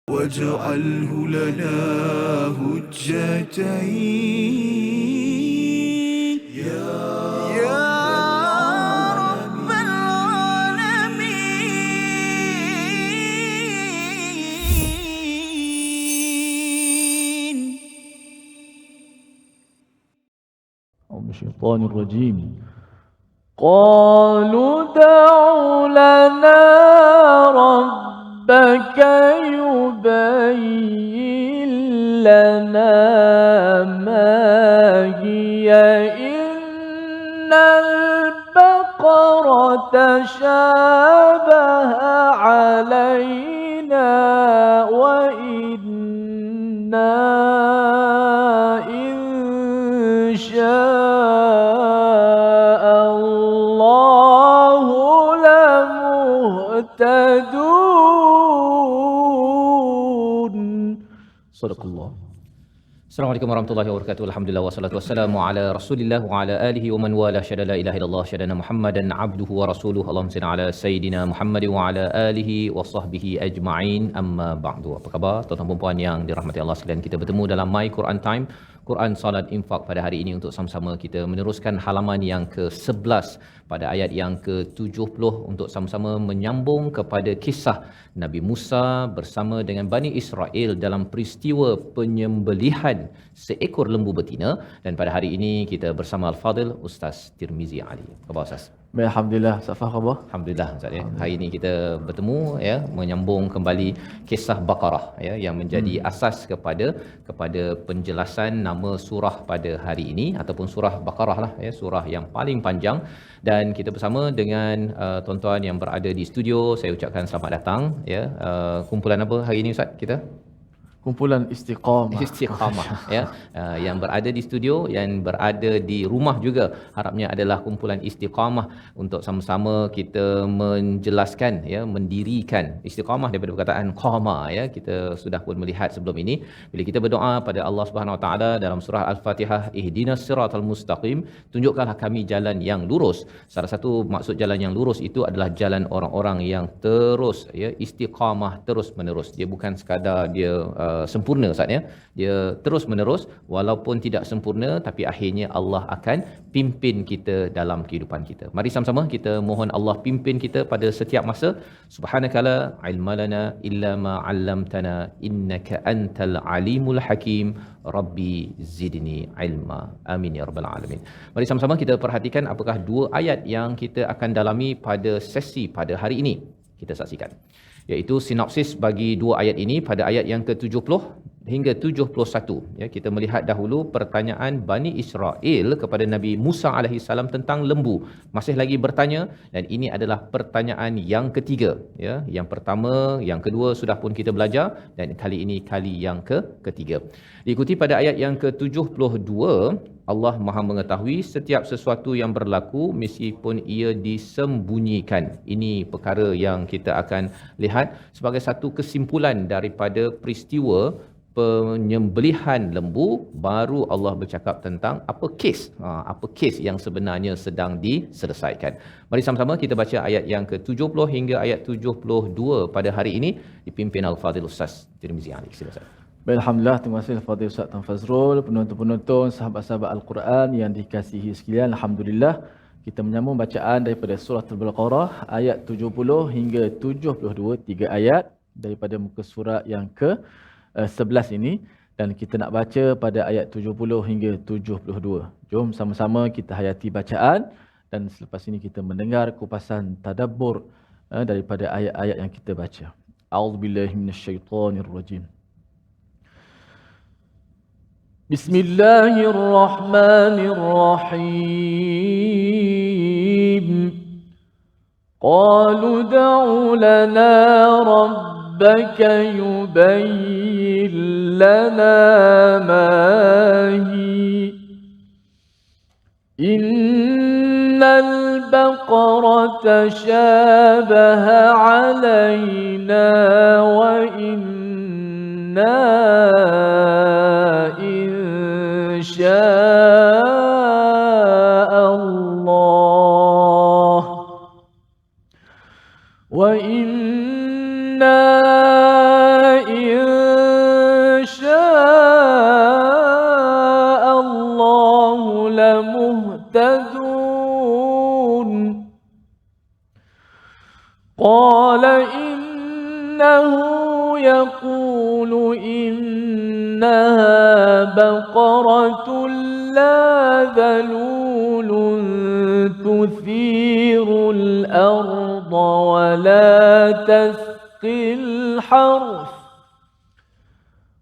واجعله لنا هجتين يا رب العالمين. أعوذ من الشيطان الرجيم. قالوا ادع لنا ربك يبين لنا ما هي إن البقرة تشابه علينا وإنا إن شاء الله لمهتدون. صدق الله. Assalamualaikum warahmatullahi wabarakatuh. Alhamdulillah wassalatu wassalamu ala Rasulillah wa ala alihi wa man wala syada la ilaha illallah syadana Muhammadan abduhu wa rasuluhu. Allahumma salli ala sayidina Muhammad wa ala alihi wa sahbihi ajma'in. Amma ba'du. Apa khabar tuan-tuan dan puan yang dirahmati Allah sekalian? Kita bertemu dalam My Quran Time, Quran Salat Infak pada hari ini untuk sama-sama kita meneruskan halaman yang ke-11 pada ayat yang ke-70 untuk sama-sama menyambung kepada kisah Nabi Musa bersama dengan Bani Israel dalam peristiwa penyembelihan seekor lembu betina. Dan pada hari ini kita bersama Al-Fadil Ustaz Tirmizi Ali. Apa khabar Ustaz? Baik, alhamdulillah. Safa khabar? Alhamdulillah Ustaz ya. Hari ini kita bertemu ya, menyambung kembali kisah Baqarah ya, yang menjadi asas kepada penjelasan nama surah pada hari ini ataupun surah Baqarah lah ya, surah yang paling panjang. Dan kita bersama dengan tuan-tuan yang berada di studio, saya ucapkan selamat datang ya. Kumpulan apa hari ini Ustaz kita? Kumpulan Istiqamah. Istiqamah ya. Yang berada di studio, yang berada di rumah juga, harapnya adalah kumpulan Istiqamah untuk sama-sama kita menjelaskan ya, mendirikan istiqamah daripada perkataan qama ya. Kita sudah pun melihat sebelum ini bila kita berdoa pada Allah Subhanahu Wa Taala dalam surah Al-Fatihah, ihdinas siratal mustaqim, tunjukkanlah kami jalan yang lurus. Salah satu maksud jalan yang lurus itu adalah jalan orang-orang yang terus ya, istiqamah terus menerus. Dia bukan sekadar dia sempurna Ustaz ya. Dia terus menerus walaupun tidak sempurna, tapi akhirnya Allah akan pimpin kita dalam kehidupan kita. Mari sama-sama kita mohon Allah pimpin kita pada setiap masa. Subhanakala ilmalana illa ma 'allamtana innaka antal alimul hakim. Rabbi zidni ilma. Amin ya rabbal alamin. Mari sama-sama kita perhatikan apakah dua ayat yang kita akan dalami pada sesi pada hari ini. Kita saksikan, iaitu sinopsis bagi dua ayat ini pada ayat yang ke-70 hingga 71 ya. Kita melihat dahulu pertanyaan Bani Israel kepada Nabi Musa alaihi salam tentang lembu, masih lagi bertanya, dan ini adalah pertanyaan yang ketiga ya. Yang pertama, yang kedua sudah pun kita belajar, dan kali ini kali yang ketiga. Diikuti pada ayat yang ke-72, Allah Maha mengetahui setiap sesuatu yang berlaku meskipun ia disembunyikan. Ini perkara yang kita akan lihat sebagai satu kesimpulan daripada peristiwa penyembelihan lembu. Baru Allah bercakap tentang apa kes yang sebenarnya sedang diselesaikan. Mari sama-sama kita baca ayat yang ke-70 hingga ayat 72 pada hari ini, dipimpin Al-Fadil Ustaz Tirmizi Ali. Silakan. Baik, alhamdulillah, terima kasih Al-Fadhil Ustaz Tan Fazrul, penonton-penonton, sahabat-sahabat Al-Quran yang dikasihi sekalian. Alhamdulillah, kita menyambung bacaan daripada surah Al-Baqarah ayat 70 hingga 72, 3 ayat daripada muka surat yang ke-11 ini, dan kita nak baca pada ayat 70 hingga 72. Jom sama-sama kita hayati bacaan, dan selepas ini kita mendengar kupasan tadabbur daripada ayat-ayat yang kita baca. A'udzubillahi minasyaitonirrajim. بسم الله الرحمن الرحيم. قالوا ادع لنا ربك يبين لنا ما هي إن البقرة شابه علينا وإنا إن شاء الله وإنا إن تقول إنها بقرة لا ذلول تثير الأرض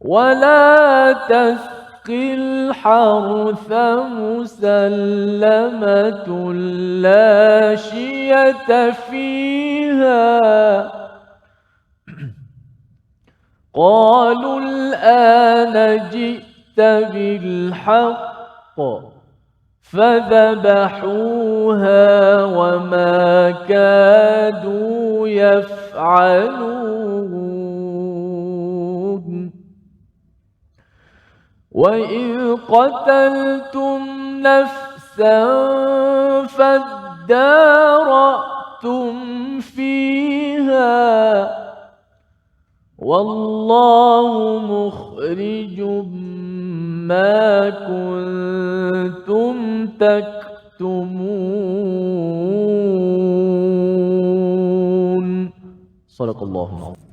ولا تسقي الحرث مسلمة لا شية فيها قالوا الآن جئت بالحق فذبحوها وما كادوا يفعلون وإذ قتلتم نفسا فادارأتم فيها والله مخرج ما كنتم تكتمون صدق الله العظيم.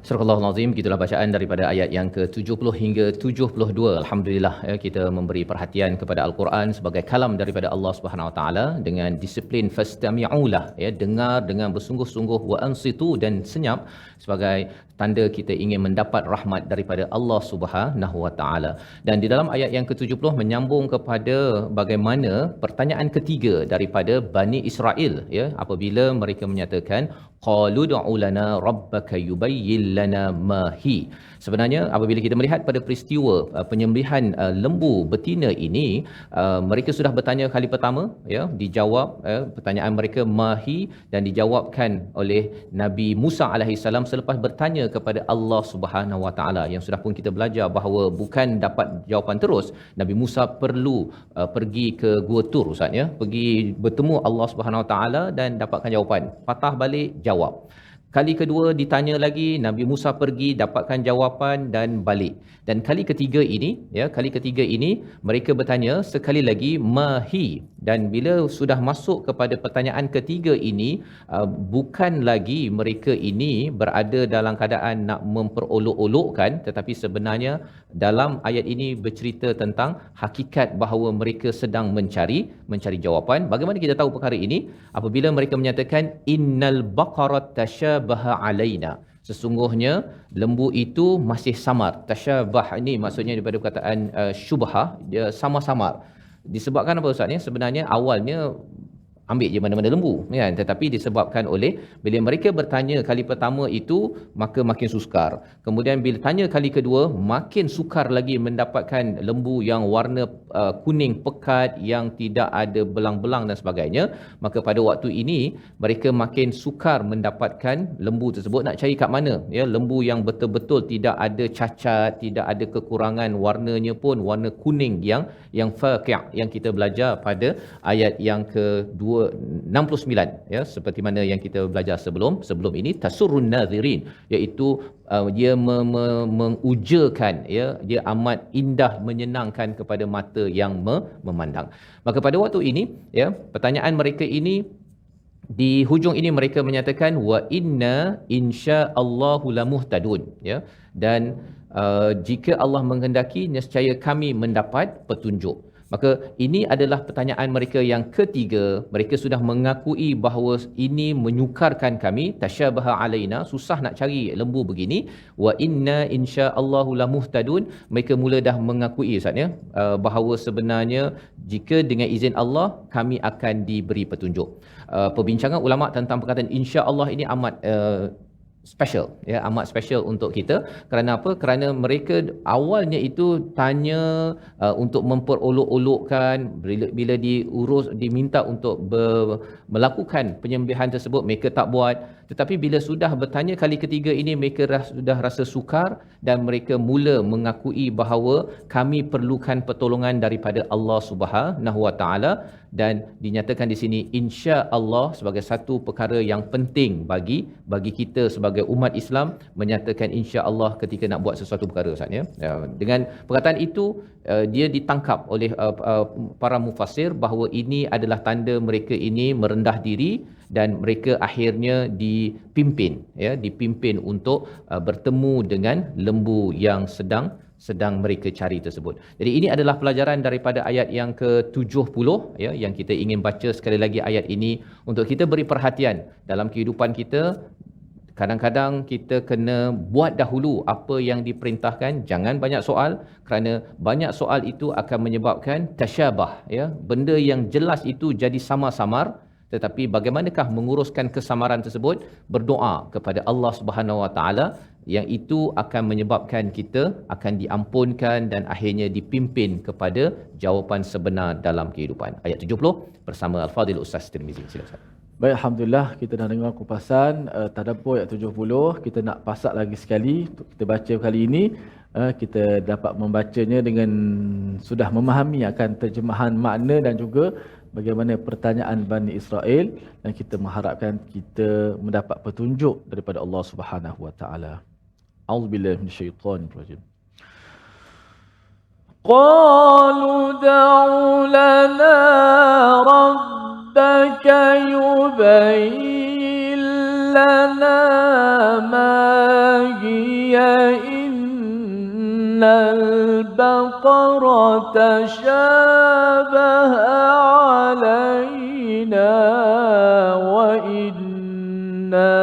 Surah Al-Azim, gitulah bacaan daripada ayat yang ke-70 hingga 72. Alhamdulillah ya, kita memberi perhatian kepada Al-Quran sebagai kalam daripada Allah Subhanahu Wa Taala dengan disiplin fastami'ulah ya, dengar dengan bersungguh-sungguh wa ansitu dan senyap sebagai tanda kita ingin mendapat rahmat daripada Allah Subhanahu Wa Taala. Dan di dalam ayat yang ke-70 menyambung kepada bagaimana pertanyaan ketiga daripada Bani Israel ya, apabila mereka menyatakan qalu du'u lana rabbaka yubayyin lana ma hi. Sebenarnya apabila kita melihat pada peristiwa penyembelihan lembu betina ini, mereka sudah bertanya kali pertama ya, dijawab pertanyaan mereka mahi dan dijawabkan oleh Nabi Musa alaihissalam selepas bertanya kepada Allah Subhanahu Wa Taala, yang sudah pun kita belajar bahawa bukan dapat jawapan terus. Nabi Musa perlu pergi ke Gua Tur, Ustaz ya, pergi bertemu Allah Subhanahu Wa Taala dan dapatkan jawapan. Patah balik jawab. Kali kedua ditanya lagi, Nabi Musa pergi dapatkan jawapan dan balik. Dan kali ketiga ini mereka bertanya sekali lagi mahi, dan bila sudah masuk kepada pertanyaan ketiga ini, bukan lagi mereka ini berada dalam keadaan nak memperolok-olokkan, tetapi sebenarnya dalam ayat ini bercerita tentang hakikat bahawa mereka sedang mencari jawapan. Bagaimana kita tahu perkara ini? Apabila mereka menyatakan innal baqarat tashabaha alaina, sesungguhnya lembu itu masih samar. Tashabah ini maksudnya daripada perkataan syubhah, dia samar-samar. Disebabkan apa Ustaz ni? Sebenarnya awalnya ambil je mana-mana lembu kan, tetapi disebabkan oleh bila mereka bertanya kali pertama itu maka makin sukar, kemudian bila tanya kali kedua makin sukar lagi mendapatkan lembu yang warna kuning pekat yang tidak ada belang-belang dan sebagainya. Maka pada waktu ini mereka makin sukar mendapatkan lembu tersebut. Nak cari kat mana ya, lembu yang betul-betul tidak ada cacat, tidak ada kekurangan, warnanya pun warna kuning yang faqi' yang kita belajar pada ayat yang ke-69 ya, seperti mana yang kita belajar sebelum ini, tasurrun nazirin, iaitu dia mengujakan ya, dia amat indah menyenangkan kepada mata yang memandang. Maka pada waktu ini ya, pertanyaan mereka ini di hujung ini mereka menyatakan wa inna insyaallahu lamuhtadun ya, dan jika Allah menghendaki nescaya kami mendapat petunjuk. Maka ini adalah pertanyaan mereka yang ketiga. Mereka sudah mengakui bahawa ini menyukarkan kami, tasyabaha alaina, susah nak cari lembu begini. Wa inna insyaallahu lamuhtadun, mereka mula dah mengakui Ustaz ya, bahawa sebenarnya jika dengan izin Allah kami akan diberi petunjuk. Perbincangan ulama tentang perkataan insya-Allah ini amat special ya, amat special untuk kita. Kerana apa? Kerana mereka awalnya itu tanya untuk memperolok-olokkan, bila diminta untuk melakukan penyembelihan tersebut mereka tak buat. Tetapi bila sudah bertanya kali ketiga ini, mereka sudah rasa sukar dan mereka mula mengakui bahawa kami perlukan pertolongan daripada Allah Subhanahu Wa Taala, dan dinyatakan di sini insya-Allah sebagai satu perkara yang penting bagi kita sebagai umat Islam, menyatakan insya-Allah ketika nak buat sesuatu perkara Ustaz ya. Dengan perkataan itu dia ditangkap oleh para mufassir bahawa ini adalah tanda mereka ini merendah diri dan mereka akhirnya dipimpin untuk bertemu dengan lembu yang sedang mereka cari tersebut. Jadi ini adalah pelajaran daripada ayat yang ke-70 ya, yang kita ingin baca sekali lagi ayat ini untuk kita beri perhatian dalam kehidupan kita. Kadang-kadang kita kena buat dahulu apa yang diperintahkan, jangan banyak soal, kerana banyak soal itu akan menyebabkan tasyabah ya, benda yang jelas itu jadi samar-samar. Tetapi bagaimanakah menguruskan kesamaran tersebut? Berdoa kepada Allah Subhanahu Wa Taala, yang itu akan menyebabkan kita akan diampunkan dan akhirnya dipimpin kepada jawapan sebenar dalam kehidupan. Ayat 70 bersama Al-Fadhil Ustaz Tirmizi. Silakan. Baik, Alhamdulillah kita dah dengar kupasan Tadabbur ayat 70. Kita nak pasak lagi sekali untuk kita baca kali ini. Kita dapat membacanya dengan sudah memahami akan terjemahan makna dan juga bagaimana pertanyaan Bani Israel, dan kita mengharapkan kita mendapat petunjuk daripada Allah Subhanahu Wa Taala. A'udzubillahi minasyaitanir rajim. Qalu da'u lana rabbaka yubayyin lana ma hiya innal baqara tashabaha alaina wa inna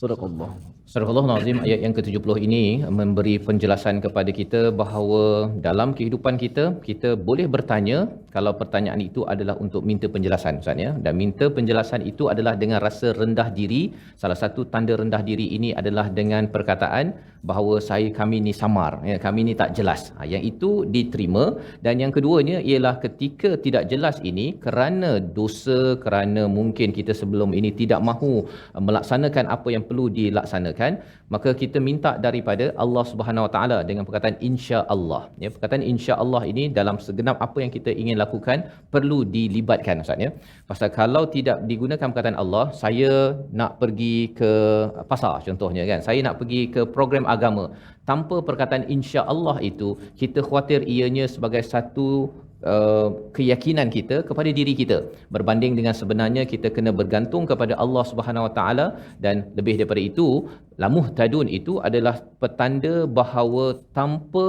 Sadaqallah. Surah Azim ayat yang ke-70 ini memberi penjelasan kepada kita bahawa dalam kehidupan kita, kita boleh bertanya kalau pertanyaan itu adalah untuk minta penjelasan, Ustaz ya. Dan minta penjelasan itu adalah dengan rasa rendah diri. Salah satu tanda rendah diri ini adalah dengan perkataan bahawa kami ni samar, ya, kami ni tak jelas. Yang itu diterima. Dan yang keduanya ialah ketika tidak jelas ini kerana dosa, kerana mungkin kita sebelum ini tidak mahu melaksanakan apa yang perlu dilaksanakan, maka kita minta daripada Allah Subhanahu Wa Taala dengan perkataan insya-Allah. Ya, perkataan insya-Allah ini dalam segenap apa yang kita ingin lakukan perlu dilibatkan, Ustaz ya. Pasal kalau tidak digunakan perkataan Allah, saya nak pergi ke pasar contohnya kan, saya nak pergi ke program agama, tanpa perkataan insya-Allah itu, kita khawatir ianya sebagai satu keyakinan kita kepada diri kita, berbanding dengan sebenarnya kita kena bergantung kepada Allah Subhanahu Wa Taala. Dan lebih daripada itu, lamuh tadun itu adalah petanda bahawa tanpa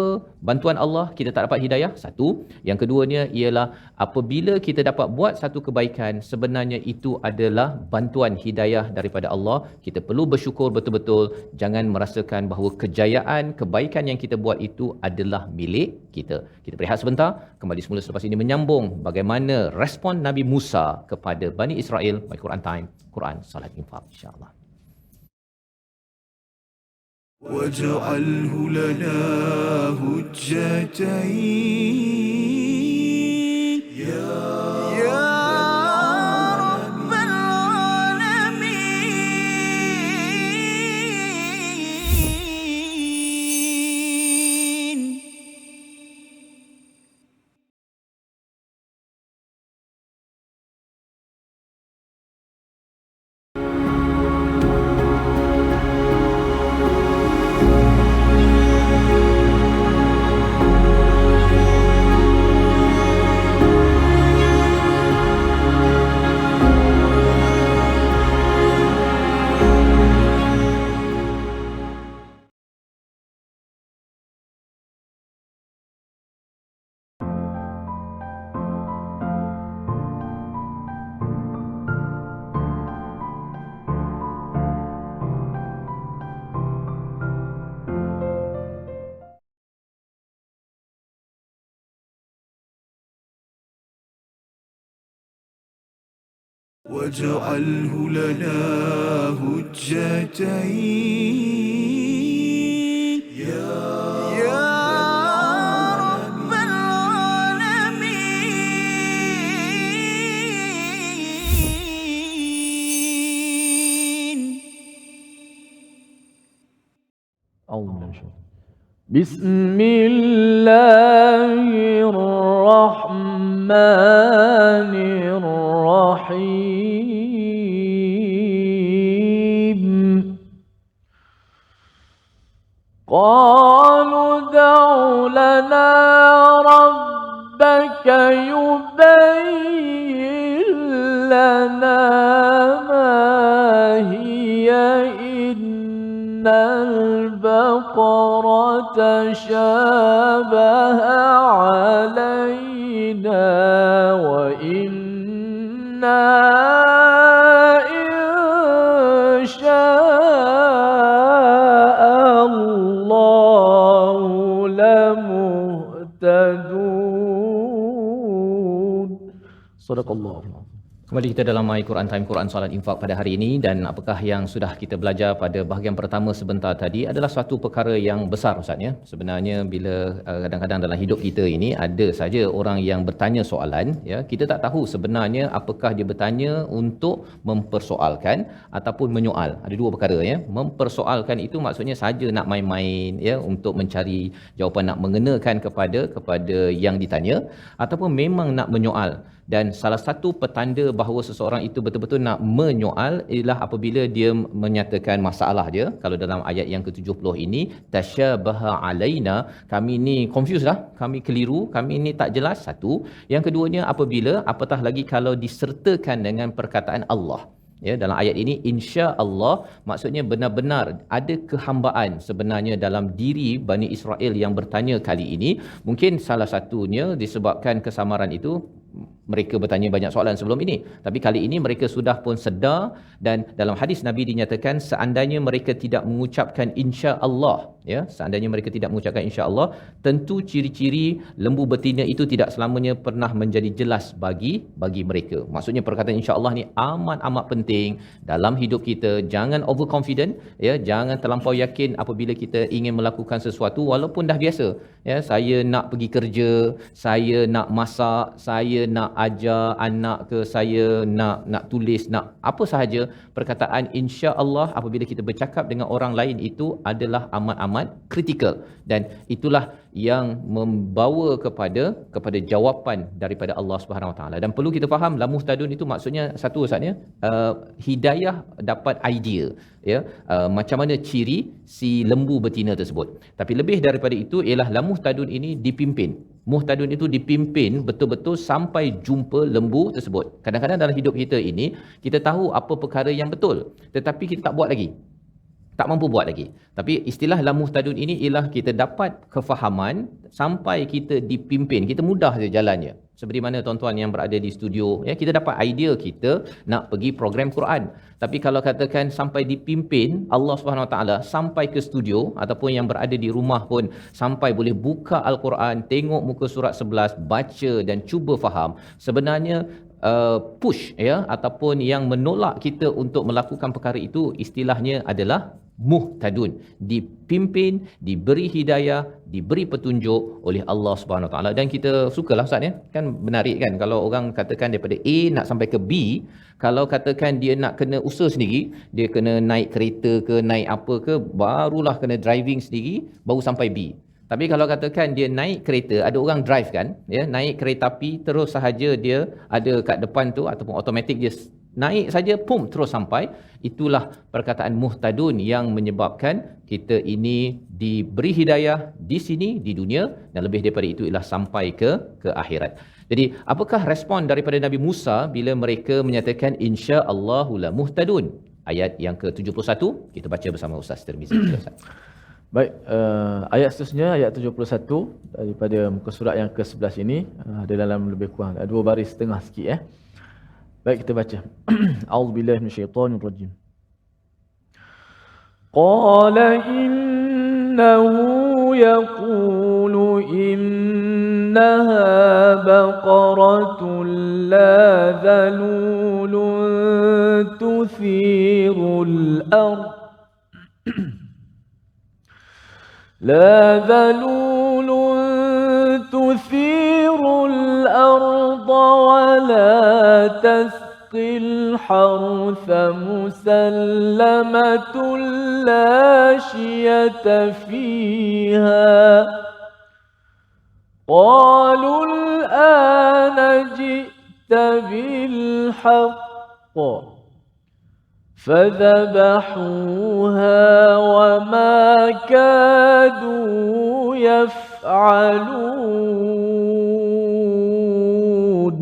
bantuan Allah kita tak dapat hidayah. Satu. Yang keduanya ialah apabila kita dapat buat satu kebaikan, sebenarnya itu adalah bantuan hidayah daripada Allah. Kita perlu bersyukur betul-betul, jangan merasakan bahawa kejayaan, kebaikan yang kita buat itu adalah milik kita. Kita berehat sebentar, kembali semula selepas ini menyambung bagaimana respon Nabi Musa kepada Bani Israel. My Quran Time, Quran Salat Infaq, insya-Allah. واجعله لنا هجتين يا رب العالمين. واجعله لنا هجتين يا رب العالمين. بسم الله الرحمن الرحيم. لنا ربك يبين لنا ما هي إن البقرة شابه علينا وإنا إن شاء الله لمهتدون. صدق الله. Kembali kita dalam My Quran Time, Quran Salat Infak pada hari ini, dan apakah yang sudah kita belajar pada bahagian pertama sebentar tadi adalah suatu perkara yang besar, Ustaz ya. Sebenarnya bila kadang-kadang dalam hidup kita ini ada saja orang yang bertanya soalan ya, kita tak tahu sebenarnya apakah dia bertanya untuk mempersoalkan ataupun menyoal. Ada dua perkara ya. Mempersoalkan itu maksudnya saja nak main-main ya, untuk mencari jawapan, nak mengenakan kepada yang ditanya, ataupun memang nak menyoal. Dan salah satu petanda bahawa seseorang itu betul-betul nak menyoal ialah apabila dia menyatakan masalah dia. Kalau dalam ayat yang ke-70 ini, tasyabaha alaina, kami ni confused lah, kami keliru, kami ni tak jelas. Satu. Yang keduanya apabila, apatah lagi kalau disertakan dengan perkataan Allah. Ya, dalam ayat ini insya-Allah maksudnya benar-benar ada kehambaan sebenarnya dalam diri Bani Israel yang bertanya kali ini. Mungkin salah satunya disebabkan kesamaran itu, mereka bertanya banyak soalan sebelum ini, tapi kali ini mereka sudah pun sedar. Dan dalam hadis Nabi dinyatakan seandainya mereka tidak mengucapkan insya-Allah ya, seandainya mereka tidak mengucapkan insya-Allah, tentu ciri-ciri lembu betina itu tidak selamanya pernah menjadi jelas bagi mereka. Maksudnya perkataan insya-Allah ni amat penting dalam hidup kita. Jangan overconfident ya, jangan terlampau yakin apabila kita ingin melakukan sesuatu walaupun dah biasa ya. Saya nak pergi kerja, saya nak masak, saya nak ajar anak ke, saya nak tulis, nak apa sahaja, perkataan insya-Allah apabila kita bercakap dengan orang lain itu adalah amat kritikal, dan itulah yang membawa kepada jawapan daripada Allah Subhanahu Wa Taala. Dan perlu kita faham la muhtadun itu maksudnya satu, Ustaz ya, hidayah dapat idea ya, macam mana ciri si lembu betina tersebut. Tapi lebih daripada itu ialah la muhtadun ini dipimpin. Muhtadun itu dipimpin betul-betul sampai jumpa lembu tersebut. Kadang-kadang dalam hidup kita ini kita tahu apa perkara yang betul, tetapi kita tak buat lagi, tak mampu buat lagi. Tapi istilah la muhtadun ini ialah kita dapat kefahaman sampai kita dipimpin, kita mudah je jalannya. Seperti mana tuan-tuan yang berada di studio ya, kita dapat idea kita nak pergi program Quran, tapi kalau katakan sampai dipimpin Allah Subhanahu Wa Taala sampai ke studio, ataupun yang berada di rumah pun sampai boleh buka Al-Quran, tengok muka surat 11, baca dan cuba faham, sebenarnya push ya, ataupun yang menolak kita untuk melakukan perkara itu istilahnya adalah muhtadun, dipimpin, diberi hidayah, diberi petunjuk oleh Allah Subhanahu Wa Taala. Dan kita sukalah, Ustaz ya, kan menarik kan kalau orang katakan daripada A nak sampai ke B, kalau katakan dia nak kena usaha sendiri, dia kena naik kereta ke, naik apa ke, barulah kena driving sendiri baru sampai B. Tapi kalau katakan dia naik kereta, ada orang drive kan ya, naik kereta api terus sahaja dia ada kat depan tu, ataupun automatik dia naik saja, pum, terus sampai. Itulah perkataan muhtadun yang menyebabkan kita ini diberi hidayah di sini di dunia, dan lebih daripada itu ialah sampai ke akhirat. Jadi apakah respon daripada Nabi Musa bila mereka menyatakan insya-Allahu la muhtadun? Ayat yang ke-71 kita baca bersama Ustaz Tirmizi. Ustaz. Baik, ayat seterusnya ayat 71 daripada muka surat yang ke-11 ini, ada dalam lebih kurang 2 baris setengah sikit ya. Baik, kita baca. A'udzubillahi minasyaitonir rajim. Qala innahu yaqulu innaha baqaratun la dhalulun tuthirul ardh لا ذلول تثير الأرض ولا تسقي الحرث مسلمة لا شية فيها قالوا الآن جئت بالحق فذبحوها وما كادوا يفعلون يفعلون.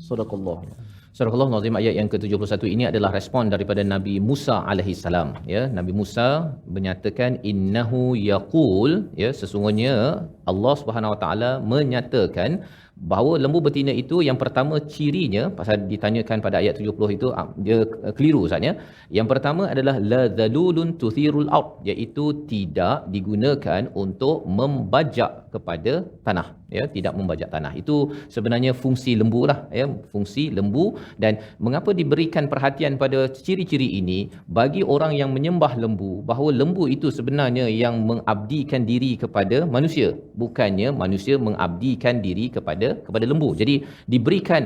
صدق الله. Surah Al-Nazim ayat yang ke-71 ini adalah respon daripada Nabi Musa alaihi salam, ya. Nabi Musa menyatakan innahu yaqul, ya, sesungguhnya Allah Subhanahu Wa Taala menyatakan bahawa lembu betina itu yang pertama cirinya, pasal ditanyakan pada ayat 70 itu dia keliru Ustaznya. Yang pertama adalah la zalulun tuthirul ard, iaitu tidak digunakan untuk membajak kepada tanah, ya, tidak membajak tanah. Itu sebenarnya fungsi lembu lah, ya, fungsi lembu. Dan mengapa diberikan perhatian pada ciri-ciri ini bagi orang yang menyembah lembu, bahawa lembu itu sebenarnya yang mengabdikan diri kepada manusia, bukannya manusia mengabdikan diri kepada lembu. Jadi diberikan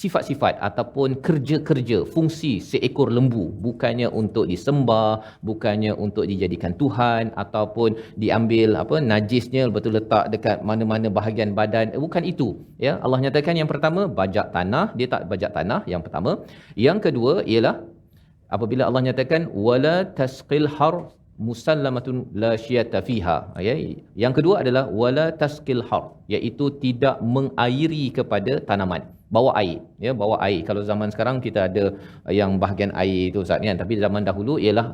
sifat-sifat ataupun kerja-kerja fungsi seekor lembu, bukannya untuk disembah, bukannya untuk dijadikan tuhan ataupun diambil najisnya betul letak dekat mana-mana bahagian badan, bukan itu, ya. Allah nyatakan yang pertama bajak tanah, dia tak bajak tanah, yang pertama. Yang kedua ialah apabila Allah nyatakan wala tasqil har musallamatun la syiyata fiha, ya. Yang kedua adalah wala tasqil har, iaitu tidak mengairi kepada tanaman, bawa air, ya, bawa air. Kalau zaman sekarang kita ada yang bahagian air itu Ustaz, kan, tapi zaman dahulu ialah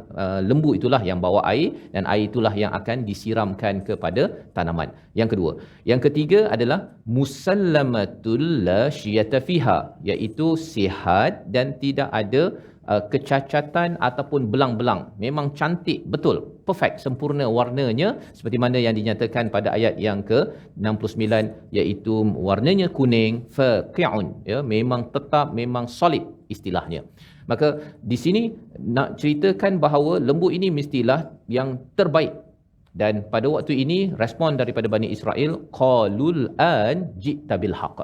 lembu itulah yang bawa air, dan air itulah yang akan disiramkan kepada tanaman. Yang kedua. Yang ketiga adalah musallamatul la syiyata fiha, iaitu sihat dan tidak ada kecacatan ataupun belang-belang, memang cantik betul, perfect, sempurna warnanya, seperti mana yang dinyatakan pada ayat yang ke-69, iaitu warnanya kuning, faqi'un, ya, memang tetap, memang solid istilahnya. Maka di sini nak ceritakan bahawa lembu ini mestilah yang terbaik. Dan pada waktu ini respon daripada Bani Israel, qalul an ji'ta bil haqq,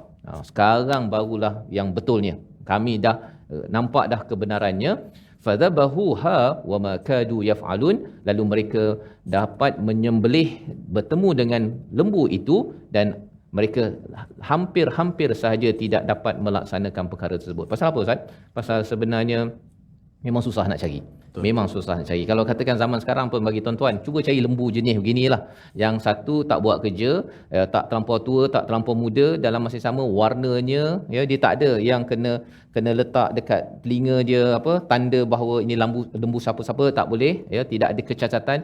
sekarang barulah yang betulnya, kami dah nampak dah kebenarannya. Fadhabahuha wama kadu yaf'alun, lalu mereka dapat menyembelih, bertemu dengan lembu itu, dan mereka hampir sahaja tidak dapat melaksanakan perkara tersebut. Pasal apa Ustaz? Pasal sebenarnya memang susah nak cari. Betul. Memang susah nak cari. Kalau katakan zaman sekarang pun bagi tuan-tuan, cuba cari lembu jenis beginilah. Yang satu tak buat kerja, tak terlampau tua, tak terlampau muda, dalam masa sama warnanya, ya, dia tak ada yang kena letak dekat telinga dia tanda bahawa ini lembu siapa-siapa, tak boleh, ya, tidak ada kecacatan.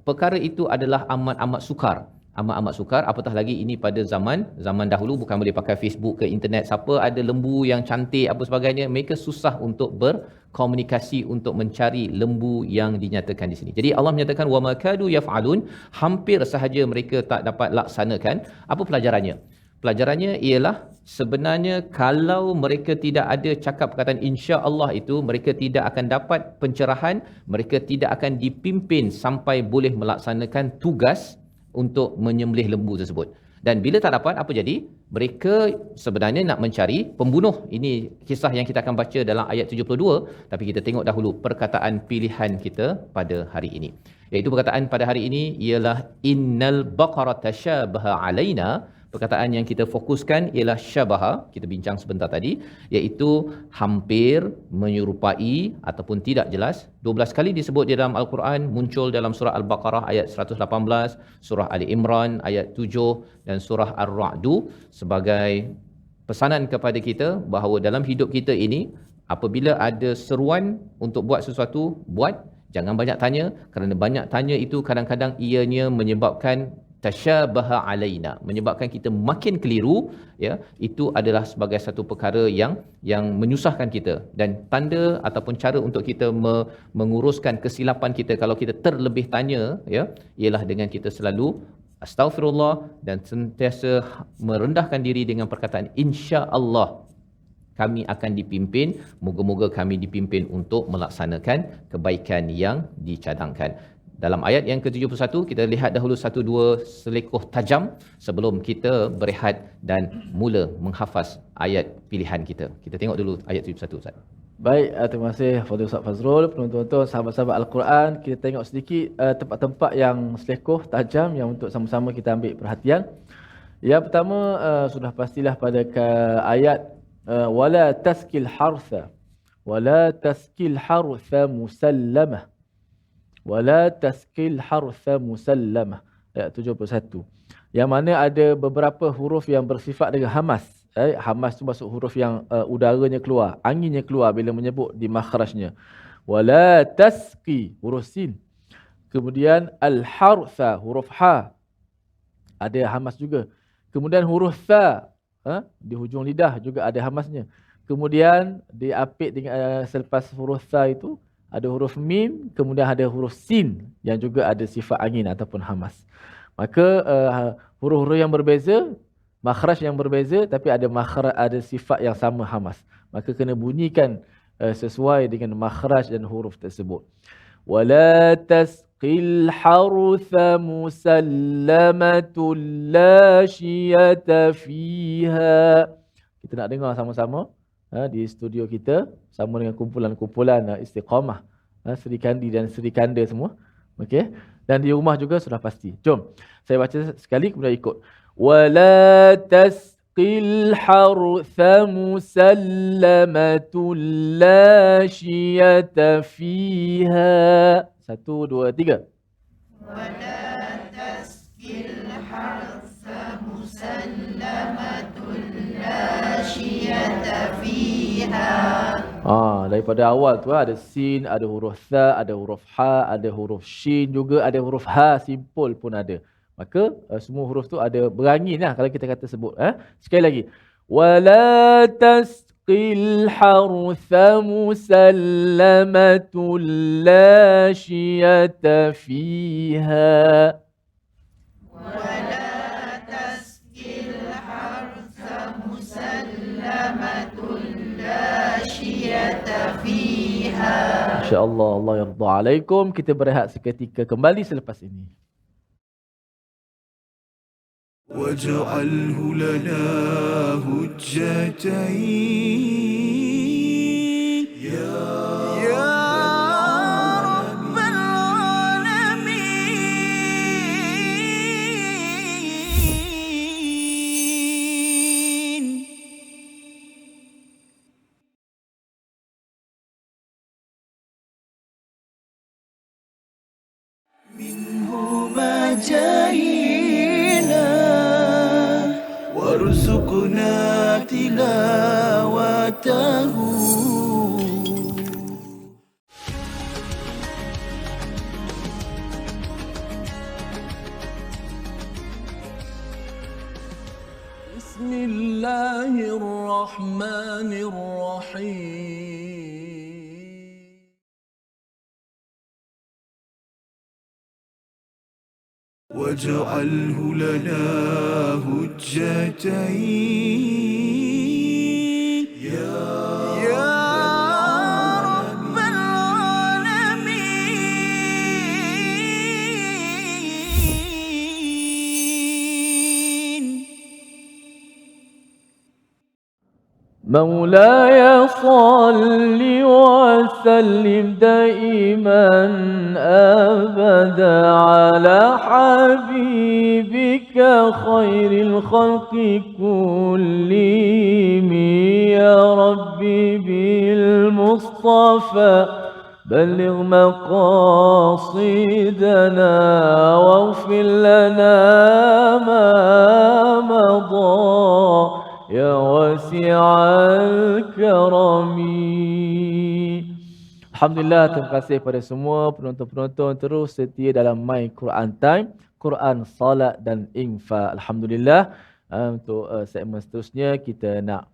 Perkara itu adalah amat sukar. Amat sukar, apatah lagi ini pada zaman dahulu, bukan boleh pakai Facebook ke internet, siapa ada lembu yang cantik apa sebagainya, mereka susah untuk berkomunikasi untuk mencari lembu yang dinyatakan di sini. Jadi Allah menyatakan wa makadu yaf'alun, hampir sahaja mereka tak dapat laksanakan. Apa pelajarannya? Pelajarannya ialah sebenarnya kalau mereka tidak ada cakap perkataan insya-Allah itu, mereka tidak akan dapat pencerahan, mereka tidak akan dipimpin sampai boleh melaksanakan tugas untuk menyembelih lembu tersebut. Dan bila tak dapat, apa jadi? Mereka sebenarnya nak mencari pembunuh. Ini kisah yang kita akan baca dalam ayat 72, tapi kita tengok dahulu perkataan pilihan kita pada hari ini. Iaitu perkataan pada hari ini ialah innal baqara tashabaha alaina. Perkataan yang kita fokuskan ialah syabaha, kita bincang sebentar tadi, iaitu hampir, menyerupai ataupun tidak jelas. 12 kali disebut di dalam Al-Quran, muncul dalam surah Al-Baqarah ayat 118, surah Ali Imran ayat 7 dan surah Ar-Ra'du, sebagai pesanan kepada kita bahawa dalam hidup kita ini, apabila ada seruan untuk buat sesuatu, buat, jangan banyak tanya, kerana banyak tanya itu kadang-kadang ianya menyebabkan tasyabaha alaina, menyebabkan kita makin keliru, ya. Itu adalah sebagai satu perkara yang menyusahkan kita, dan tanda ataupun cara untuk kita menguruskan kesilapan kita kalau kita terlebih tanya, ya, ialah dengan kita selalu astaghfirullah dan sentiasa merendahkan diri dengan perkataan insya-Allah kami akan dipimpin, moga-moga kami dipimpin untuk melaksanakan kebaikan yang dicadangkan. Dalam ayat yang ke-71, kita lihat dahulu satu dua selekoh tajam sebelum kita berehat dan mula menghafaz ayat pilihan kita. Kita tengok dulu ayat 71 Ustaz. Baik, terima kasih Fadil Ustaz Fazrul, penonton-penonton, sahabat-sahabat Al-Quran. Kita tengok sedikit tempat-tempat yang selekoh tajam yang untuk sama-sama kita ambil perhatian. Yang pertama, sudah pastilah pada ayat wala taskil hartha musallamah. Wala taskil hartha musallamah. ayat 71. Yang mana ada beberapa huruf yang bersifat dengan hamas. Hamas tu masuk huruf yang udaranya keluar, anginnya keluar bila menyebut di makhrajnya. Wala tasqi, huruf sin. Kemudian al-hartha, huruf ha, ada hamas juga. Kemudian huruf tha, di hujung lidah juga ada hamasnya. Kemudian diapit dengan selepas huruf tha itu ada huruf mim, kemudian ada huruf sin yang juga ada sifat angin ataupun hamas. Maka huruf-huruf yang berbeza, makhraj yang berbeza, tapi ada makhraj, ada sifat yang sama hamas. Maka kena bunyikan sesuai dengan makhraj dan huruf tersebut. Wala tasqil harutha musallamatul la syiyata fiha. Kita nak dengar sama-sama di studio kita sama dengan kumpulan-kumpulan Istiqamah, Sri Kandi dan Sri Kanda semua. Okey. Dan di rumah juga sudah pasti. Jom saya baca sekali kemudian ikut. Wala tasqil harutha musallamatul la syiyata fiha. 1 2 3. ولا تسقي الحرث مسلمة لا شية فيها. Daripada awal tu ada sin, ada huruf tha, ada huruf ha, ada huruf shin juga, ada huruf ha simpul pun ada. Maka semua huruf tu ada berangin lah kalau kita kata sebut. Sekali lagi. Wala tasqil hartha musallamatul la syiyata fiha. ولا تسقي الحرث مسلمة لا شية فيها. InsyaAllah Allah yarda alaikum. Kita berehat seketika, kembali selepas ini. واجعله لنا هجتين يا رب العالمين. منه ما جئنا وارزقنا تلاوته. بسم الله الرحمن الرحيم. واجعله لنا هجتين يا رب العالمين. مولاي صل وسلم دائما أبدا على حبيبك خير الخلق كلهم يا ربي بالمصطفى بلغ مقاصدنا واغفر لنا ما مضى يا واسع الكرم. Alhamdulillah, terima kasih kepada semua penonton-penonton terus setia dalam My Quran Time, Quran, Salat dan Infak. Alhamdulillah, untuk segmen seterusnya kita nak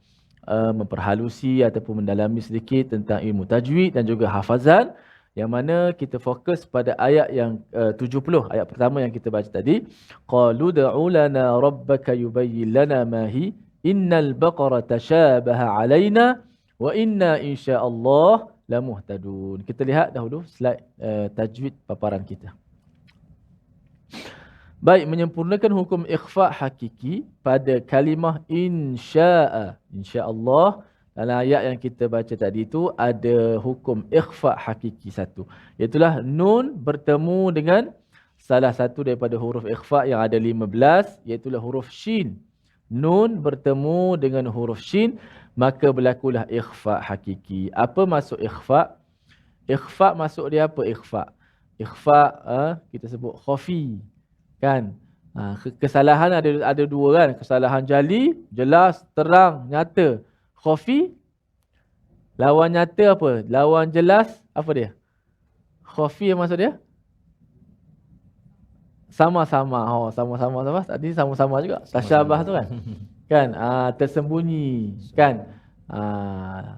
memperhalusi ataupun mendalami sedikit tentang ilmu tajwid dan juga hafazan, yang mana kita fokus pada ayat yang 70, ayat pertama yang kita baca tadi. Qalu da'u lana rabbaka yubayyin lana ma hi innal baqara tashabaha alaina wa inna insyaallah lamuhtadun. Kita lihat dahulu slide tajwid paparan kita. Baik, menyempurnakan hukum ikhfa hakiki pada kalimah insya'a, insya-Allah. Dalam ayat yang kita baca tadi itu ada hukum ikhfa hakiki satu, iaitu nun bertemu dengan salah satu daripada huruf ikhfa yang ada 15, iaitu huruf shin. Nun bertemu dengan huruf shin, maka berlakulah ikhfa hakiki. Apa maksud ikhfa? Ikhfa maksud dia apa ikhfa? Ikhfa kita sebut khafi. Kan? Kesalahan ada dua kan. Kesalahan jali, jelas, terang, nyata. Khafi, lawan nyata apa? Lawan jelas, apa dia? Khafi yang maksud dia? Sama-sama. Oh, sama-sama. Tadi sama-sama juga. Tasyabah tu kan? Kan? Tersembunyi. Kan?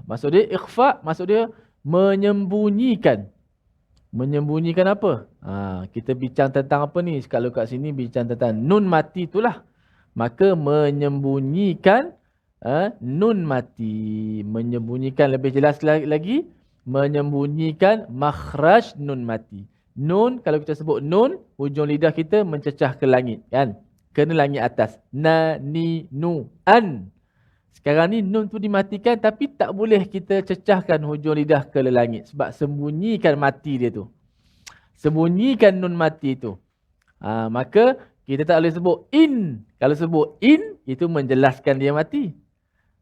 Maksud dia ikhfa, maksud dia menyembunyikan. Menyembunyikan apa? Kita bincang tentang apa ni? Kalau kat sini bincang tentang nun mati itulah. Maka menyembunyikan nun mati. Menyembunyikan lebih jelas lagi. Menyembunyikan makhraj nun mati. Nun, kalau kita sebut nun, hujung lidah kita mencecah ke langit. Kan? Kena langit atas. Na, ni, nu, an. Sekarang ni nun tu dimatikan tapi tak boleh kita cecahkan hujung lidah ke langit. Sebab sembunyikan mati dia tu. Sembunyikan nun mati tu. Maka kita tak boleh sebut in. Kalau sebut in, itu menjelaskan dia mati.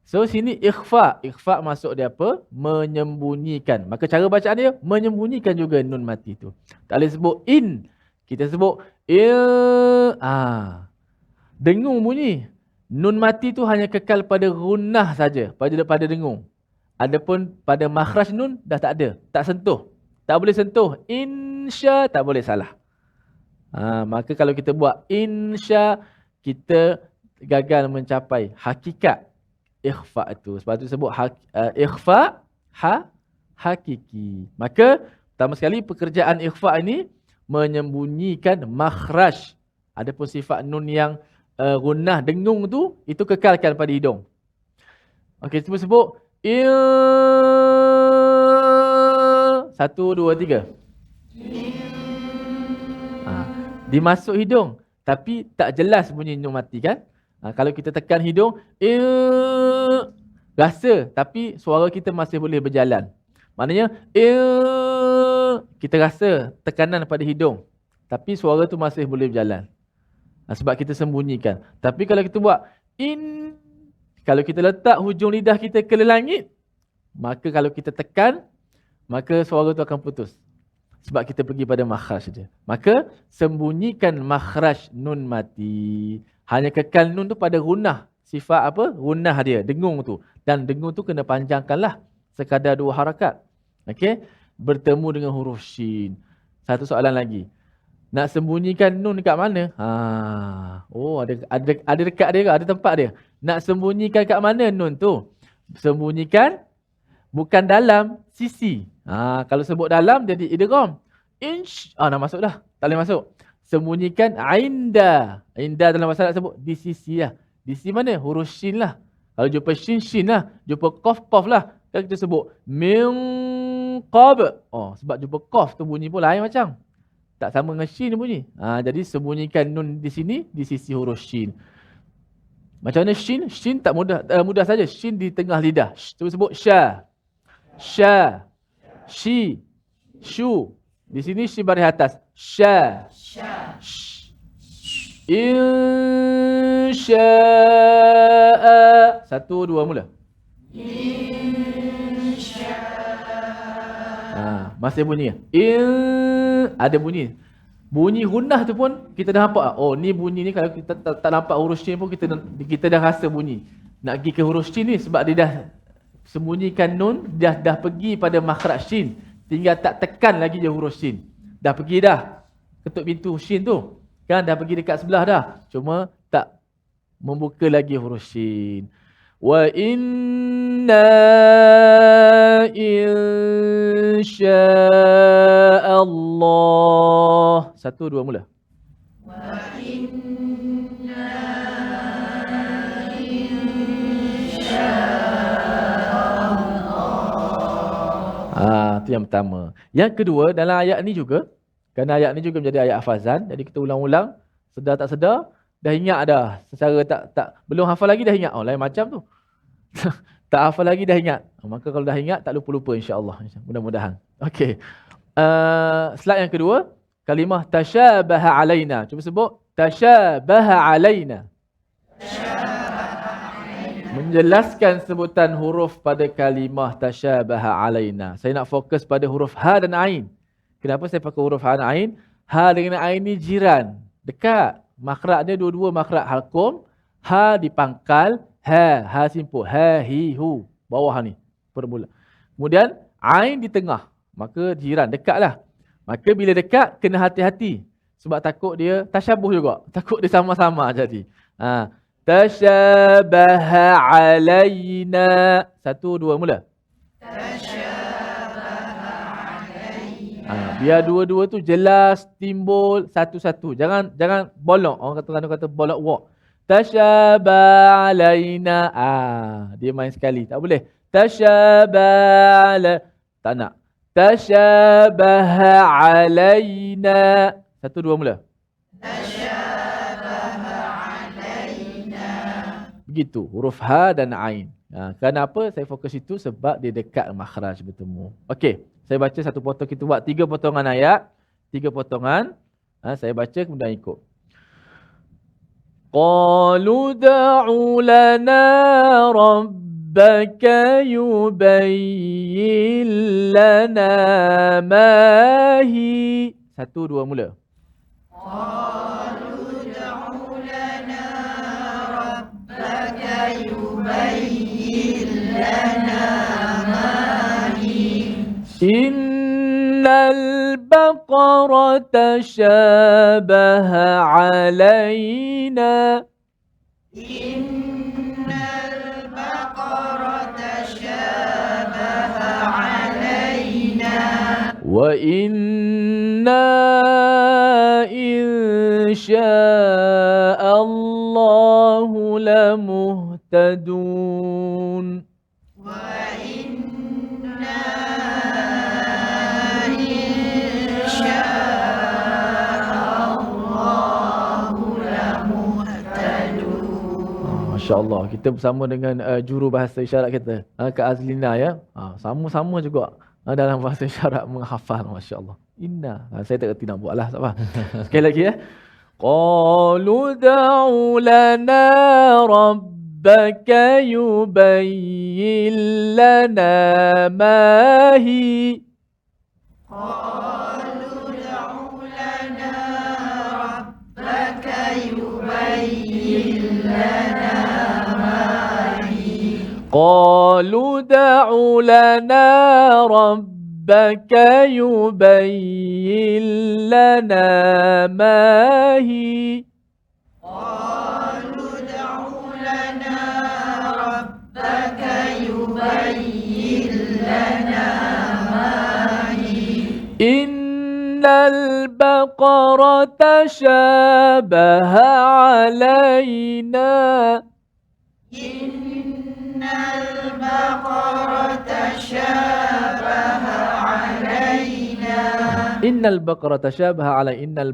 So sini ikhfa. Ikhfa maksud dia apa? Menyembunyikan. Maka cara bacaan dia, menyembunyikan juga nun mati tu. Tak boleh sebut in. Kita sebut dengung bunyi. Nun mati tu hanya kekal pada gunnah saja, pada dengung. Adapun pada makhraj nun dah tak ada, tak sentuh. Tak boleh sentuh. Insya tak boleh salah. Maka kalau kita buat insya, kita gagal mencapai hakikat ikhfa itu. Sebab tu sebut ikhfa hakiki. Maka pertama sekali pekerjaan ikhfa ini menyembunyikan makhraj. Adapun sifat nun yang gunnah dengung tu, itu kekalkan pada hidung. Okey, cuba sebut. 1, 2, 3. Dimasuk hidung. Tapi tak jelas bunyi nun mati kan? Kalau kita tekan hidung, rasa. Tapi suara kita masih boleh berjalan. Maknanya, kita rasa tekanan pada hidung. Tapi suara tu masih boleh berjalan. Sebab kita sembunyikan. Tapi kalau kita buat kalau kita letak hujung lidah kita ke langit, maka kalau kita tekan, maka suara tu akan putus. Sebab kita pergi pada makhraj saja. Maka sembunyikan makhraj nun mati. Hanya kekal nun tu pada gunnah. Sifat apa? Gunnah dia, dengung tu. Dan dengung tu kena panjangkanlah sekadar 2 harakat. Okey? Bertemu dengan huruf shin. Satu soalan lagi. Nak sembunyikan nun dekat mana? Ada dekat dia ke? Ada tempat dia. Nak sembunyikan kat mana nun tu? Sembunyikan bukan dalam, sisi. Kalau sebut dalam jadi idgham. Nak masuk dah. Tak boleh masuk. Sembunyikan inda. Inda dalam bahasa Arab sebut di sisi lah. Di sisi mana? Huruf shin lah. Kalau jumpa shin, shin lah. Jumpa qaf lah. Kalau kita sebut min qab. Sebab jumpa qaf tu bunyi pun lain macam. Tak sama dengan shin bunyi. Jadi sembunyikan nun di sini, di sisi huruf shin. Macam mana shin? Shin tak mudah saja. Shin di tengah lidah. Cuba sebut sya. Sya. Shi. Shu. Di sini shin baris atas. Sya. Insya'a. 1, 2 mula. Masih bunyi. Ada bunyi. Bunyi gunnah tu pun kita dah nampak. Ni bunyi ni kalau kita tak nampak huruf shin pun kita dah rasa bunyi. Nak pergi ke huruf shin ni sebab dia dah sembunyikan nun, dah pergi pada makhraj shin. Tinggal tak tekan lagi je huruf shin. Dah pergi dah. Ketuk pintu shin tu. Kan dah pergi dekat sebelah dah. Cuma tak membuka lagi huruf shin. Wa inna insya'Allah. 1, 2 mula. Wa inna insya'Allah. Itu yang pertama. Yang kedua, dalam ayat ni juga, kerana ayat ni juga menjadi ayat hafazan, jadi kita ulang-ulang, sedar tak sedar, dah ingat dah. Secara tak belum hafal lagi dah ingat. Lain macam tu. Tak hafal lagi dah ingat. Maka kalau dah ingat tak lupa-lupa insya-Allah. Mudah-mudahan. Okey. Slide yang kedua, kalimah tasyabaha alaina. Cuba sebut tasyabaha alaina. Menjelaskan sebutan huruf pada kalimah tasyabaha alaina. Saya nak fokus pada huruf ha dan ain. Kenapa saya pakai huruf ha dan ain? Ha dengan ain ni jiran. Dekat. Makhraj dia dua-dua makhraj halqum. Ha dipangkal, ha simpul. Ha, hi, hu. Bawah ni. Permula. Kemudian ain di tengah. Maka jiran, dekatlah. Maka bila dekat, kena hati-hati. Sebab takut dia tasyabuh juga. Takut dia sama-sama jadi. Tasyabaha alayna. Satu, dua, mula. Biar dua-dua tu jelas timbul satu-satu. Jangan bolong. Orang kata bolak wak. Tasyabaha alayna. Dia main sekali. Tak boleh. Tasyabaha. Tak nak. Tasyabaha alayna. Satu, dua, mula. Begitu. Huruf ha dan ain. Kenapa saya fokus itu? Sebab dia dekat makhraj bertemu. Okey. Saya baca satu potong. Kita buat 3 potongan ayat. 3 potongan. Saya baca kemudian ikut. Qalu da'u lana rabbaka yubayyin lana ma hi. Satu, dua, mula. Innal baqarata shabaha alaina. Wa inna insya'allahu lamuhtadun. Masya-Allah, kita bersama dengan juru bahasa isyarat kita, Kak Azlina ya. Sama-sama juga dalam bahasa isyarat menghafal, masya-Allah. Inna. Saya tak reti nak buatlah, tak apa. Sekali lagi ya. Qalu da'u lana rabbaka yubayyin lana ma hi. قالوا دع لنا ربك يبين لنا ما هي. قالوا دع لنا ربك يبين لنا ما هي. إن البقرة شابه علينا. Innal baqara tashabaha alaina. Innal